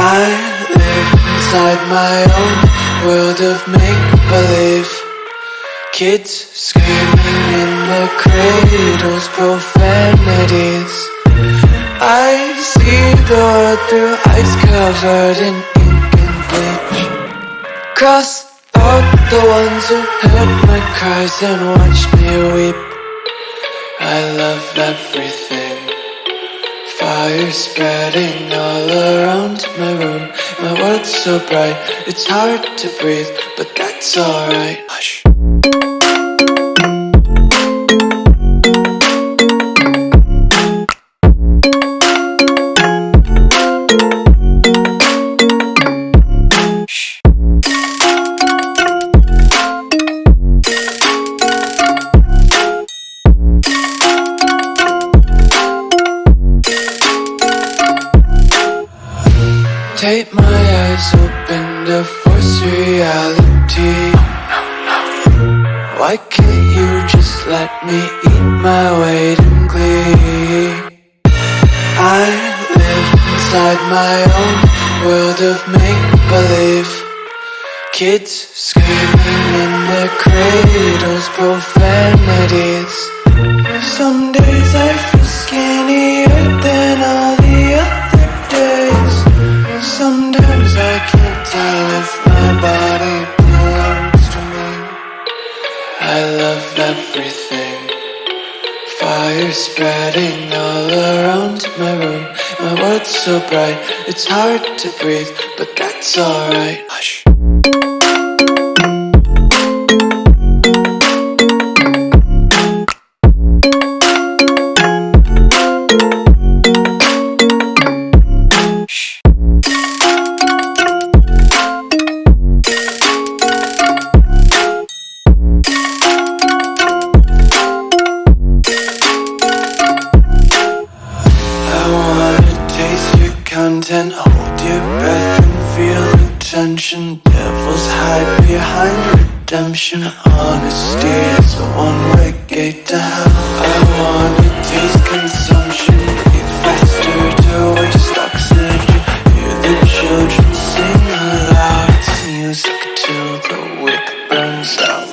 I live inside my own world of make-believe. Kids screaming in their cradles, profanities. I see the world through ice covered in ink and bleach. Cross out the ones who heard my cries and watched me weep. I love everything. Fire spreading all around my room. My world's so bright, it's hard to breathe, but that's alright. Hush. Tape my eyes open to force reality. Why can't you just let me eat my weight in glee? I live inside my own world of make-believe. Kids screaming in their cradles, profanities. Some days I feel skinnier than all the other days. Sometimes I can't tell if my body belongs to me. I love everything. Fire spreading all around my room. My world's so bright, it's hard to breathe, but that's alright. Hush. Content, hold your breath and feel the tension. Devils hide behind redemption. Honesty is a one-way gate to hell. I wanna taste consumption, breathe faster to waste oxygen. Hear the children sing aloud. It's music till the wick burns out.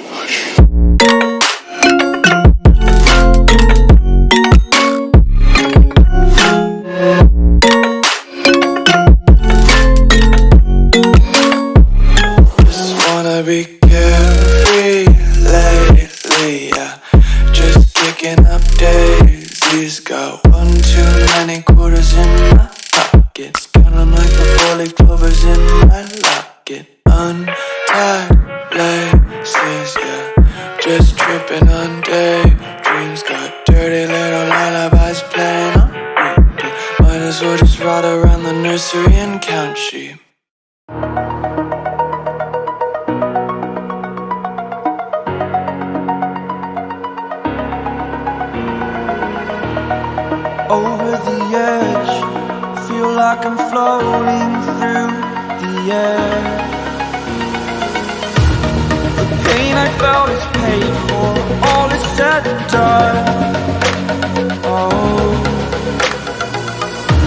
Be carefree lately, yeah. Just picking up daisies. Got one too many quarters in my pockets. Count 'em like the 4-leaf clovers in my locket. Untied laces, yeah. Just tripping on daydreams. Got dirty little lullabies playing on repeat. Might as well just ride around the nursery and count sheep. Over the edge, feel like I'm floating through the air. The pain I felt is paid for, all is said and done. Oh,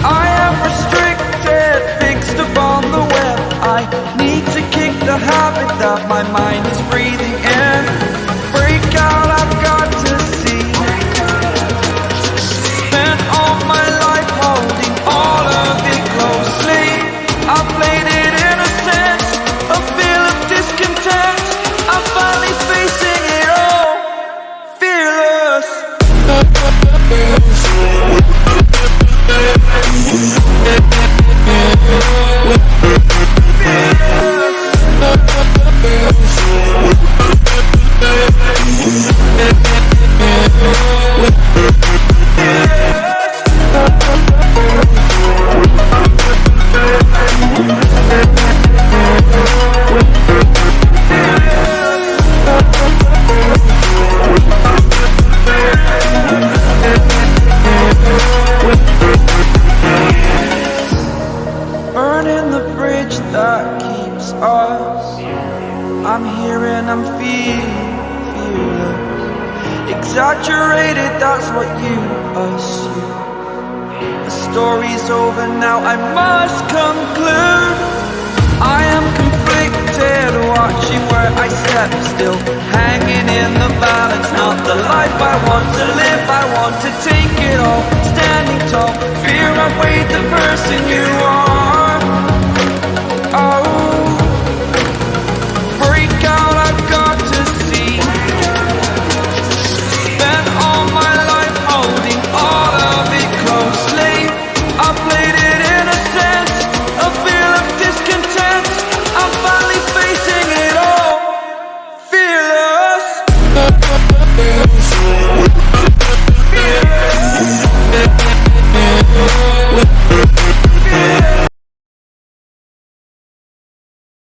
I am restricted, fixed upon the web. I need to kick the habit that my mind is breathing in. Break out, I've got to see. My life holding all of it closely. I played it innocent, a feel of discontent. I'm finally facing it all, fearless. Burning the bridge that keeps us. I'm here and I'm feeling fearless. Exaggerated, that's what you assume. story's over now, I must conclude. I am conflicted, watching where I step still, hanging in the balance. Not the life I want to live, I want to take it all, standing tall. Fear I weighed the person you